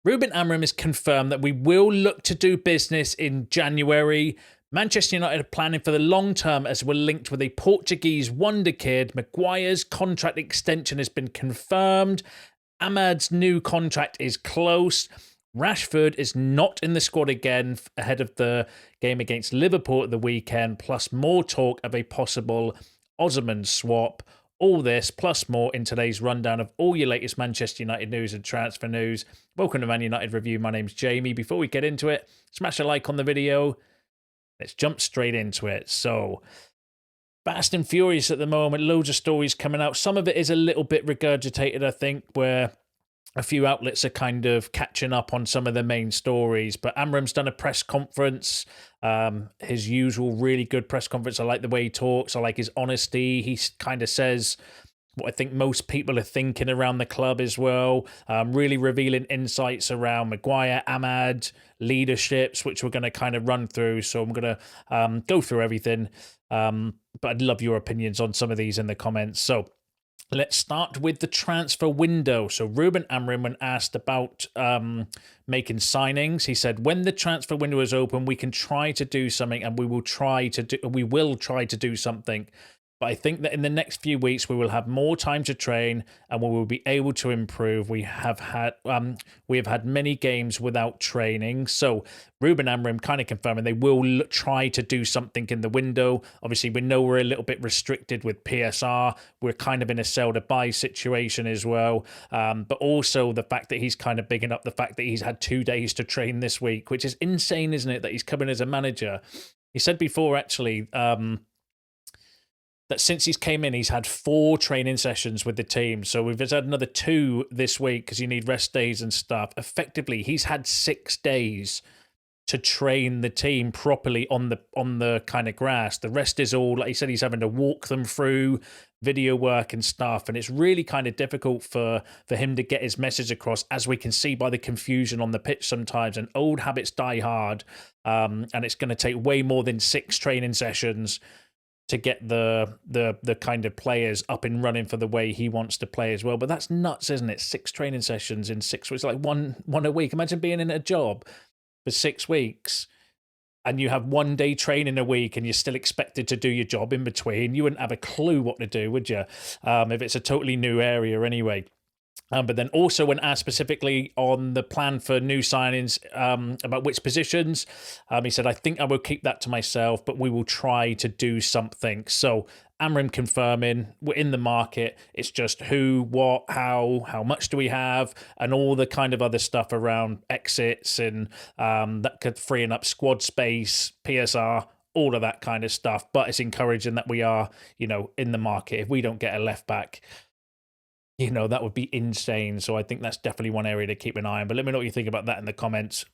Ruben Amorim has confirmed that we will look to do business in January. Manchester United are planning for the long term as we're linked with a Portuguese Wonderkid. Maguire's contract extension has been confirmed. Amad's new contract is close. Rashford is not in the squad again ahead of the game against Liverpool at the weekend, plus more talk of a possible Osimhen swap. All this, plus more, in today's rundown of all your latest Manchester United news and transfer news. Welcome to Man United Review. My name's Jamie. Before we get into it, smash a like on the video. Let's jump straight into it. So, fast and furious at the moment. Loads of stories coming out. Some of it is a little bit regurgitated, I think, where a few outlets are kind of catching up on some of the main stories. But Amorim's done a press conference, his usual really good press conference. I like the way he talks. I like his honesty. He kind of says what I think most people are thinking around the club as well. Really revealing insights around Maguire, Amad, leaderships, which we're going to kind of run through. So I'm going to go through everything. But I'd love your opinions on some of these in the comments. So let's start with the transfer window. So Ruben Amorim, when asked about making signings, he said, when the transfer window is open, we can try to do something, and we will try to do something. But I think that in the next few weeks, we will have more time to train and we will be able to improve. We have had many games without training. So Ruben Amorim kind of confirming they will try to do something in the window. Obviously, we know we're a little bit restricted with PSR. We're kind of in a sell to buy situation as well. But also the fact that he's kind of bigging up the fact that he's had 2 days to train this week, which is insane, isn't it? That he's coming as a manager. He said before, actually, that since he's came in, he's had 4 training sessions with the team. So we've had another 2 this week because you need rest days and stuff. Effectively, he's had 6 days to train the team properly on the kind of grass. The rest is all, like he said, he's having to walk them through video work and stuff. And it's really kind of difficult for him to get his message across, as we can see by the confusion on the pitch sometimes. And old habits die hard. And it's going to take way more than 6 training sessions to get the kind of players up and running for the way he wants to play as well. But that's nuts, isn't it? 6 training sessions in 6 weeks, like one a week. Imagine being in a job for 6 weeks and you have 1 day training a week and you're still expected to do your job in between. You wouldn't have a clue what to do, would you? If it's a totally new area anyway. But then also when asked specifically on the plan for new signings, about which positions, he said, I think I will keep that to myself, but we will try to do something. So Amorim confirming we're in the market. It's just who, what, how much do we have, and all the kind of other stuff around exits and that could freeing up squad space, PSR, all of that kind of stuff. But it's encouraging that we are, in the market. If we don't get a left back, that would be insane. So I think that's definitely one area to keep an eye on. But let me know what you think about that in the comments.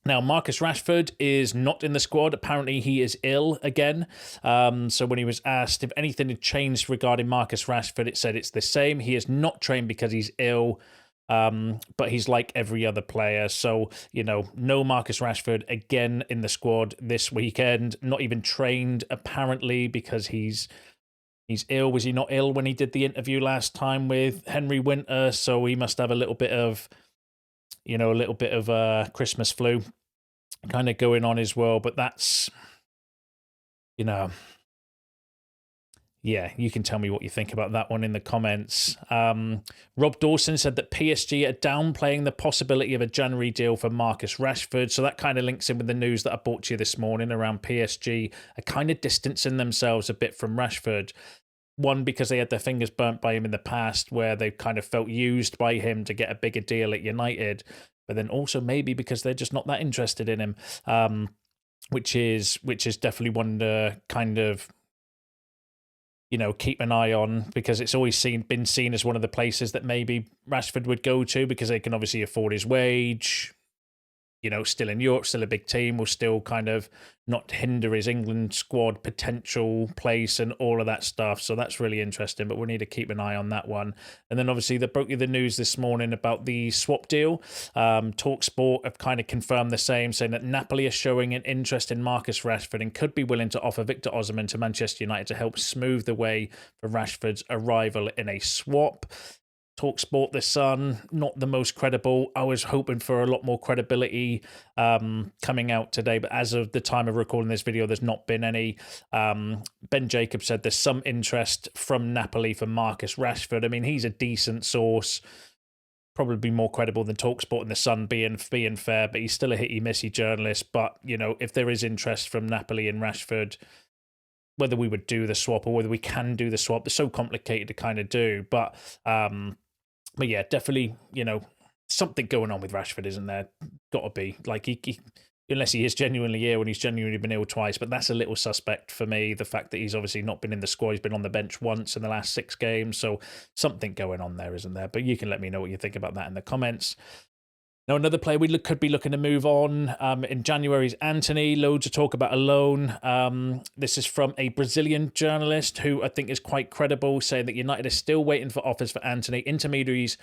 Now, Marcus Rashford is not in the squad. Apparently, he is ill again. So when he was asked if anything had changed regarding Marcus Rashford, it said it's the same. He is not trained because he's ill. But he's like every other player. So, no Marcus Rashford again in the squad this weekend. Not even trained, apparently, because he's ill. Was he not ill when he did the interview last time with Henry Winter? So he must have a little bit of, Christmas flu kind of going on as well. But that's, yeah, you can tell me what you think about that one in the comments. Rob Dawson said that PSG are downplaying the possibility of a January deal for Marcus Rashford. So that kind of links in with the news that I brought to you this morning around PSG are kind of distancing themselves a bit from Rashford. One, because they had their fingers burnt by him in the past, where they kind of felt used by him to get a bigger deal at United. But then also maybe because they're just not that interested in him, which is definitely one to kind of, keep an eye on, because it's always been seen as one of the places that maybe Rashford would go to, because they can obviously afford his wage. Still in Europe, still a big team, will still kind of not hinder his England squad potential place and all of that stuff. So that's really interesting, but we need to keep an eye on that one. And then obviously they broke you the news this morning about the swap deal. TalkSport have kind of confirmed the same, saying that Napoli are showing an interest in Marcus Rashford and could be willing to offer Victor Osimhen to Manchester United to help smooth the way for Rashford's arrival in a swap. TalkSport, The Sun, not the most credible. I was hoping for a lot more credibility coming out today, but as of the time of recording this video, there's not been any. Ben Jacobs said there's some interest from Napoli for Marcus Rashford. I mean, he's a decent source, probably more credible than TalkSport and The Sun being fair, but he's still a hitty-missy journalist. But, you know, if there is interest from Napoli and Rashford, whether we would do the swap or whether we can do the swap, it's so complicated to kind of do. But yeah, definitely, you know, something going on with Rashford, isn't there? Got to be. Like, he unless he is genuinely ill, and he's genuinely been ill twice, but that's a little suspect for me, the fact that he's obviously not been in the squad. He's been on the bench once in the last 6 games, so something going on there, isn't there? But you can let me know what you think about that in the comments. Now, another player we could be looking to move on in January is Antony. Loads of talk about a loan. This is from a Brazilian journalist who I think is quite credible, saying that United is still waiting for offers for Antony. Intermediaries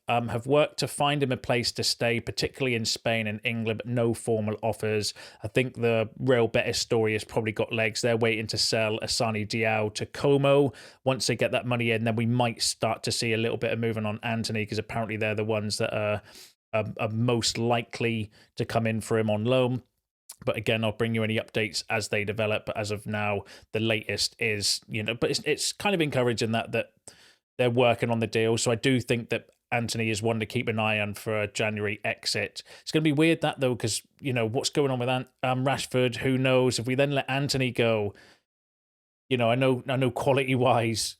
have worked to find him a place to stay, particularly in Spain and England, but no formal offers. I think the Real Betis story has probably got legs. They're waiting to sell Amad Diallo to Como. Once they get that money in, then we might start to see a little bit of movement on Antony, because apparently they're the ones that are most likely to come in for him on loan. But again, I'll bring you any updates as they develop. But as of now, the latest is, you know, but it's kind of encouraging that they're working on the deal. So I do think that Antony is one to keep an eye on for a January exit. It's going to be weird that though, because, you know, what's going on with Rashford? Who knows? If we then let Antony go, you know, I know quality wise,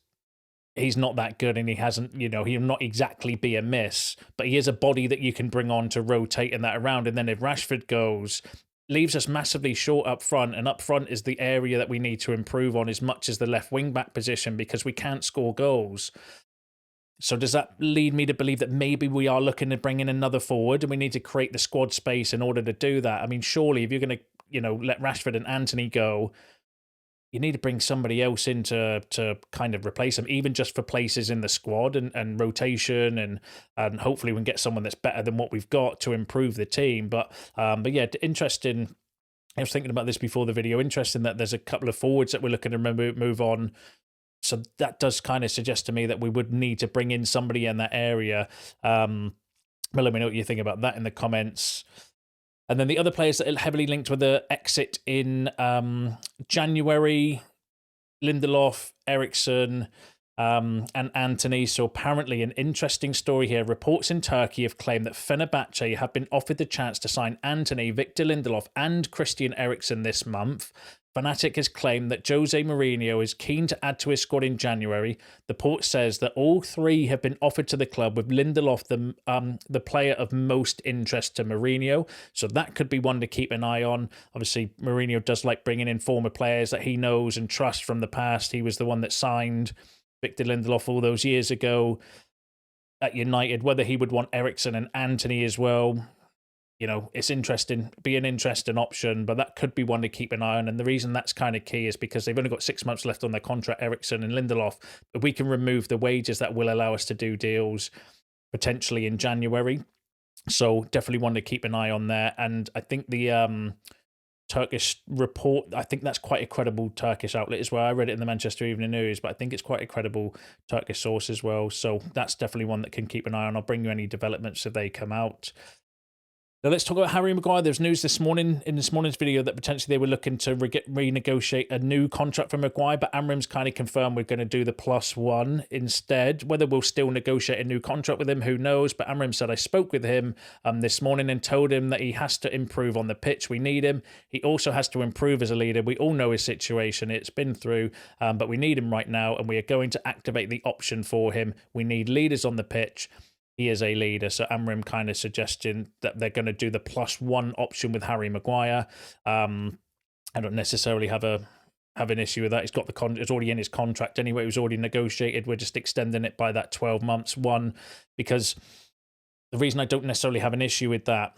he's not that good, and he hasn't, you know, he'll not exactly be a miss, but he is a body that you can bring on to rotate in that around. And then if Rashford goes, leaves us massively short up front, and up front is the area that we need to improve on as much as the left wing back position, because we can't score goals. So does that lead me to believe that maybe we are looking to bring in another forward, and we need to create the squad space in order to do that? I mean, surely if you're going to, you know, let Rashford and Antony go, you need to bring somebody else in to kind of replace them, even just for places in the squad and rotation, and hopefully we can get someone that's better than what we've got to improve the team. But yeah, interesting. I was thinking about this before the video. Interesting that there's a couple of forwards that we're looking to move on. So that does kind of suggest to me that we would need to bring in somebody in that area. But let me know what you think about that in the comments. And then the other players that are heavily linked with the exit in January, Lindelof, Erikson, and Antony. So apparently an interesting story here. Reports in Turkey have claimed that Fenerbahce have been offered the chance to sign Antony, Victor Lindelof, and Christian Eriksen this month. Fanatic has claimed that Jose Mourinho is keen to add to his squad in January. The port says that all 3 have been offered to the club, with Lindelof the player of most interest to Mourinho. So that could be one to keep an eye on. Obviously, Mourinho does like bringing in former players that he knows and trusts from the past. He was the one that signed Victor Lindelof all those years ago at United. Whether he would want Eriksen and Antony as well, you know, it's interesting, be an interesting option, but that could be one to keep an eye on. And the reason that's kind of key is because they've only got 6 months left on their contract, Eriksen and Lindelof. But we can remove the wages, that will allow us to do deals potentially in January. So definitely one to keep an eye on there. And I think the Turkish report, I think that's quite a credible Turkish outlet as well. I read it in the Manchester Evening News, but I think it's quite a credible Turkish source as well. So that's definitely one that can keep an eye on. I'll bring you any developments if they come out. Now let's talk about Harry Maguire. There's news this morning, in this morning's video, that potentially they were looking to renegotiate a new contract for Maguire, but Amorim's kind of confirmed we're going to do the +1 instead. Whether we'll still negotiate a new contract with him, who knows? But Amorim said, I spoke with him this morning and told him that he has to improve on the pitch. We need him. He also has to improve as a leader. We all know his situation. It's been through, but we need him right now, and we are going to activate the option for him. We need leaders on the pitch. He is a leader. So Amorim kind of suggesting that they're going to do the +1 option with Harry Maguire. I don't necessarily have an issue with that. He's got it's already in his contract anyway. It was already negotiated. We're just extending it by that 12 months one, because the reason I don't necessarily have an issue with that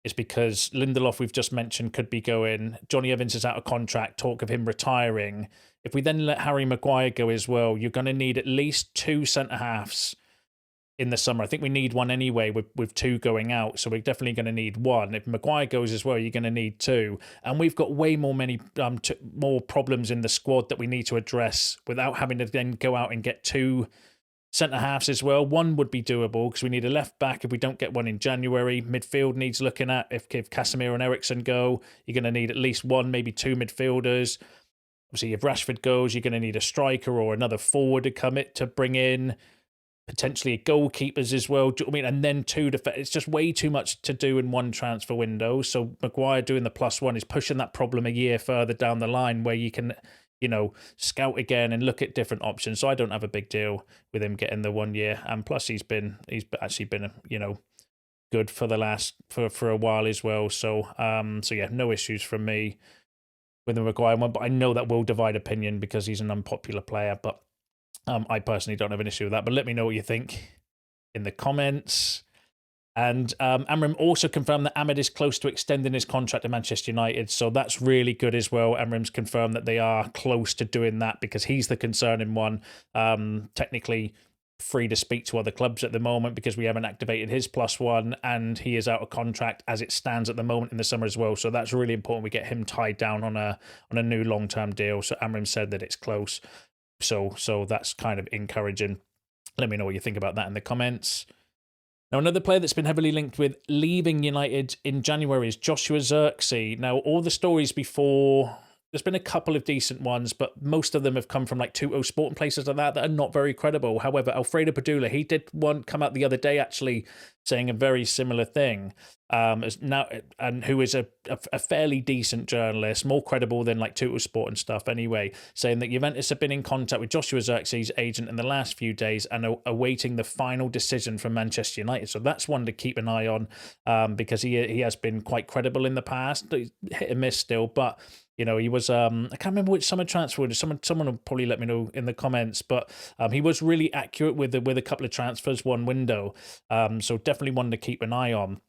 is because Lindelof, we've just mentioned, could be going. Johnny Evans is out of contract, talk of him retiring. If we then let Harry Maguire go as well, you're going to need at least 2 centre-halves in the summer. I think we need one anyway with 2 going out, so we're definitely going to need 1. If Maguire goes as well, you're going to need 2, and we've got way more problems in the squad that we need to address without having to then go out and get 2 Centre-halves as well. One would be doable because we need a left-back if we don't get one in January. Midfield needs looking at. If Casemiro and Erikson go, you're going to need at least one, maybe two midfielders. Obviously, if Rashford goes, you're going to need a striker or another forward to commit to bring in. Potentially goalkeepers as well. Do you know what I mean? And then two defenders. It's just way too much to do in one transfer window. So Maguire doing the +1 is pushing that problem a year further down the line where you can, scout again and look at different options. So I don't have a big deal with him getting the 1 year. And plus he's actually been, good for the last, for a while as well. So yeah, no issues from me with the Maguire one, but I know that will divide opinion because he's an unpopular player, but I personally don't have an issue with that, but let me know what you think in the comments. And Amorim also confirmed that Amad is close to extending his contract at Manchester United, so that's really good as well. Amorim's confirmed that they are close to doing that because he's the concerning one. Technically free to speak to other clubs at the moment because we haven't activated his +1 and he is out of contract as it stands at the moment in the summer as well. So that's really important we get him tied down on a new long-term deal. So Amorim said that it's close. So that's kind of encouraging. Let me know what you think about that in the comments. Now, another player that's been heavily linked with leaving United in January is Joshua Xerxes. Now, all the stories before, there's been a couple of decent ones, but most of them have come from like Tuto Sport and places like that are not very credible. However, Alfredo Padula, he did one come out the other day actually saying a very similar thing. And who is a fairly decent journalist, more credible than like Tuto Sport and stuff anyway, saying that Juventus have been in contact with Joshua Xerxes' agent in the last few days and are awaiting the final decision from Manchester United. So that's one to keep an eye on because he has been quite credible in the past, hit and miss still, but he was, I can't remember which summer transfer. Someone will probably let me know in the comments, but he was really accurate with a couple of transfers, one window. So definitely one to keep an eye on.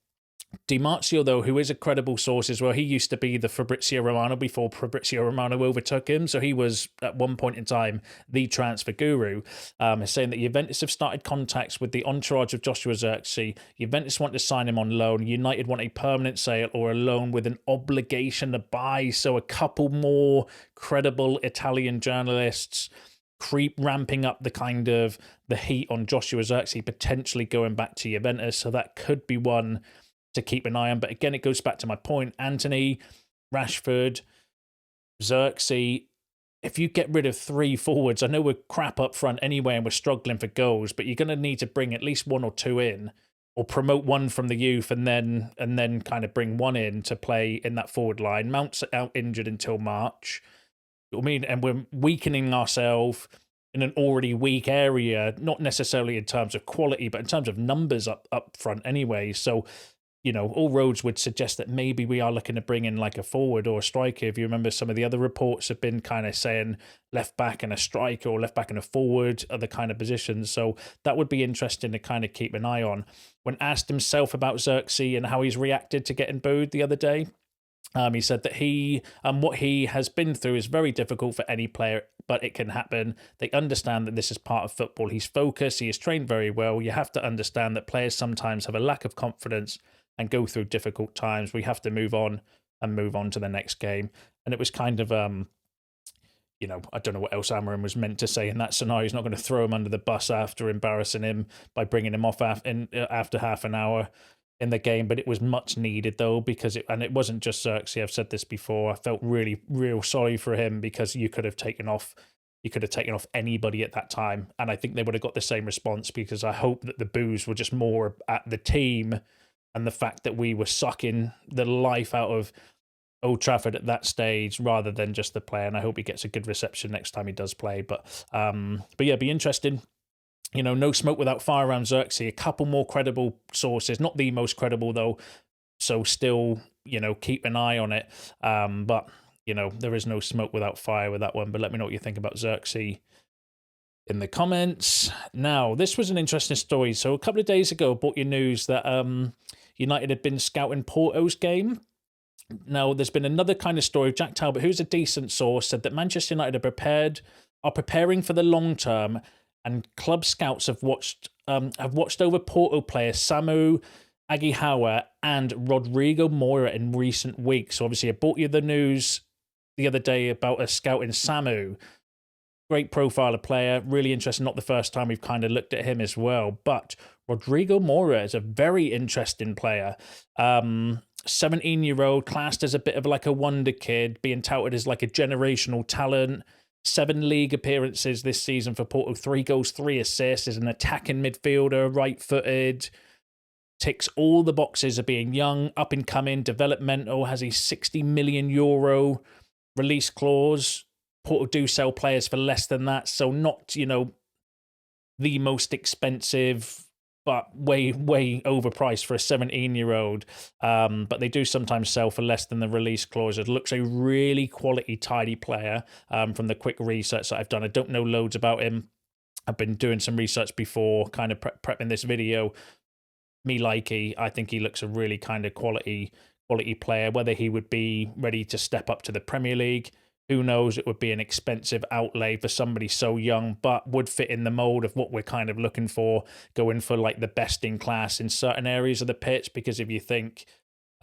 Di Marzio, though, who is a credible source as well, he used to be the Fabrizio Romano before Fabrizio Romano overtook him, so he was, at one point in time, the transfer guru, is saying that Juventus have started contacts with the entourage of Joshua Xerxes. Juventus want to sign him on loan. United want a permanent sale or a loan with an obligation to buy, so a couple more credible Italian journalists ramping up the heat on Joshua Xerxes, potentially going back to Juventus, so that could be one to keep an eye on. But again, it goes back to my point. Antony, Rashford, Xerxes, if you get rid of three forwards, I know we're crap up front anyway and we're struggling for goals, but you're going to need to bring at least one or two in or promote one from the youth and then kind of bring one in to play in that forward line. Mount's out injured until March. I mean, and we're weakening ourselves in an already weak area, not necessarily in terms of quality, but in terms of numbers up front anyway. So, all roads would suggest that maybe we are looking to bring in like a forward or a striker. If you remember, some of the other reports have been kind of saying left back and a striker or left back and a forward are the kind of positions. So that would be interesting to kind of keep an eye on. When asked himself about Xerxes and how he's reacted to getting booed the other day, he said that what he has been through is very difficult for any player, but it can happen. They understand that this is part of football. He's focused. He is trained very well. You have to understand that players sometimes have a lack of confidence and go through difficult times. We have to move on to the next game. And it was kind of, I don't know what else Amorim was meant to say in that scenario. He's not going to throw him under the bus after embarrassing him by bringing him off after half an hour in the game. But it was much needed, though, because it wasn't just Xerxes. I've said this before. I felt really, real sorry for him because you could have taken off anybody at that time. And I think they would have got the same response because I hope that the boos were just more at the team and the fact that we were sucking the life out of Old Trafford at that stage rather than just the player. And I hope he gets a good reception next time he does play. But yeah, be interesting. No smoke without fire around Xerxes. A couple more credible sources, not the most credible though. So still, keep an eye on it. But there is no smoke without fire with that one. But let me know what you think about Xerxes in the comments. Now, this was an interesting story. So a couple of days ago, I brought you news that United had been scouting Porto's game. Now, there's been another kind of story. Jack Talbot, who's a decent source, said that Manchester United are preparing for the long term, and club scouts have watched over Porto players Samu Agihawa and Rodrigo Moura in recent weeks. So obviously, I brought you the news the other day about a scout in Samu. Great profile of player, really interesting. Not the first time we've kind of looked at him as well. But Rodrigo Mora is a very interesting player. 17-year-old, classed as a bit of like a wonder kid, being touted as like a generational talent. 7 league appearances this season for Porto, 3 goals, 3 assists, is an attacking midfielder, right-footed, ticks all the boxes of being young, up and coming, developmental, has a €60 million release clause. Porto do sell players for less than that, so not, you know, the most expensive, but way overpriced for a 17-year-old. But they do sometimes sell for less than the release clause. It looks a really quality, tidy player from the quick research that I've done. I don't know loads about him. I've been doing some research before, kind of prepping this video. I think he looks a really kind of quality player. Whether he would be ready to step up to the Premier League, who knows? It would be an expensive outlay for somebody so young, but would fit in the mold of what we're kind of looking for, going for like the best in class in certain areas of the pitch. Because if you think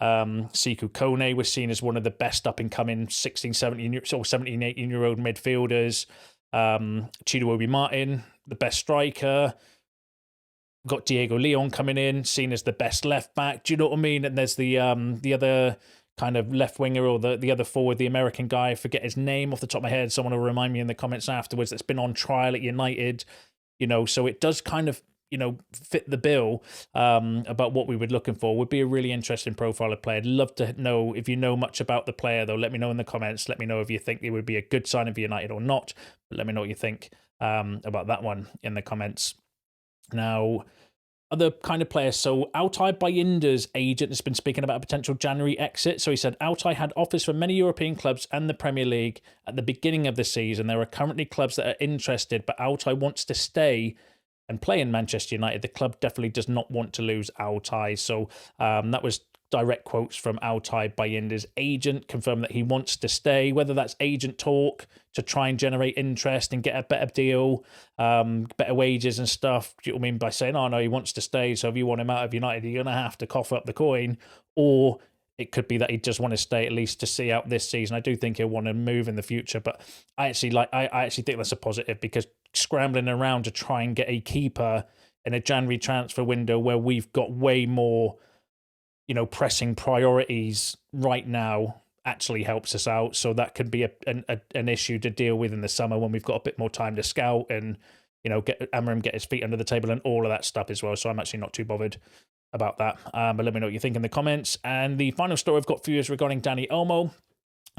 Sekou Kone was seen as one of the best up-and-coming 16, 17, or 17, 18-year-old midfielders. Chido Martin, the best striker. Got Diego Leon coming in, seen as the best left back. Do you know what I mean? And there's the other kind of left winger, or the other forward, the American guy, I forget his name off the top of my head. Someone will remind me in the comments afterwards. That's been on trial at United, you know, so it does kind of, you know, fit the bill about what we were looking for. Would be a really interesting profile of player. I'd love to know if you know much about the player, though. Let me know in the comments. Let me know if you think it would be a good signing for United or not. But let me know what you think about that one in the comments. Now, other kind of players. So Altay Bayinder's agent has been speaking about a potential January exit. So he said Altay had offers from many European clubs and the Premier League at the beginning of the season. There are currently clubs that are interested, but Altay wants to stay and play in Manchester United. The club definitely does not want to lose Altay. So that was direct quotes from Altay Bayinder's agent, confirmed that he wants to stay, whether that's agent talk to try and generate interest and get a better deal, better wages and stuff. Do you know what I mean? By saying, oh no, he wants to stay, so if you want him out of United, you're going to have to cough up the coin. Or it could be that he just want to stay at least to see out this season. I do think he'll want to move in the future, but I actually think that's a positive, because scrambling around to try and get a keeper in a January transfer window where we've got way more, you know, pressing priorities right now actually helps us out. So that could be an issue to deal with in the summer when we've got a bit more time to scout and, you know, get Amorim get his feet under the table and all of that stuff as well. So I'm actually not too bothered about that. But let me know what you think in the comments. And the final story I've got for you is regarding Dani Olmo.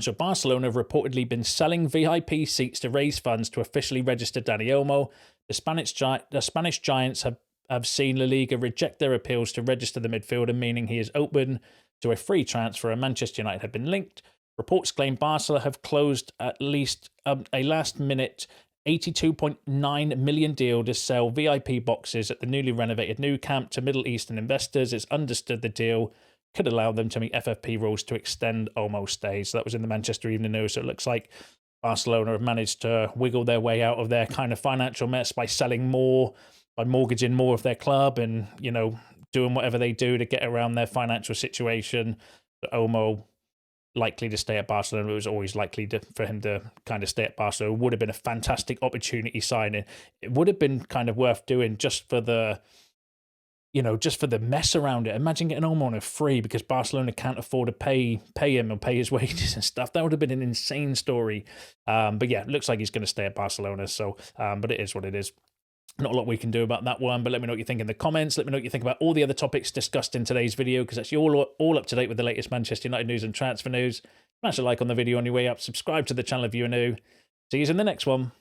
So Barcelona have reportedly been selling VIP seats to raise funds to officially register Dani Olmo. The Spanish giants have seen La Liga reject their appeals to register the midfielder, meaning he is open to a free transfer, and Manchester United have been linked. Reports claim Barca have closed at least a last-minute $82.9 million deal to sell VIP boxes at the newly renovated Nou Camp to Middle Eastern investors. It's understood the deal could allow them to meet FFP rules to extend Olmo's stay. So that was in the Manchester Evening News. So it looks like Barcelona have managed to wiggle their way out of their kind of financial mess by selling more, by mortgaging more of their club and, you know, doing whatever they do to get around their financial situation. Olmo likely to stay at Barcelona. It was always likely for him to kind of stay at Barcelona. It would have been a fantastic opportunity signing. It would have been kind of worth doing just for the, you know, just for the mess around it. Imagine getting Olmo on a free because Barcelona can't afford to pay him or pay his wages and stuff. That would have been an insane story. But yeah, it looks like he's going to stay at Barcelona. So, but it is what it is. Not a lot we can do about that one, but let me know what you think in the comments. Let me know what you think about all the other topics discussed in today's video, because that's all up to date with the latest Manchester United news and transfer news. Smash a like on the video on your way up. Subscribe to the channel if you're new. See you in the next one.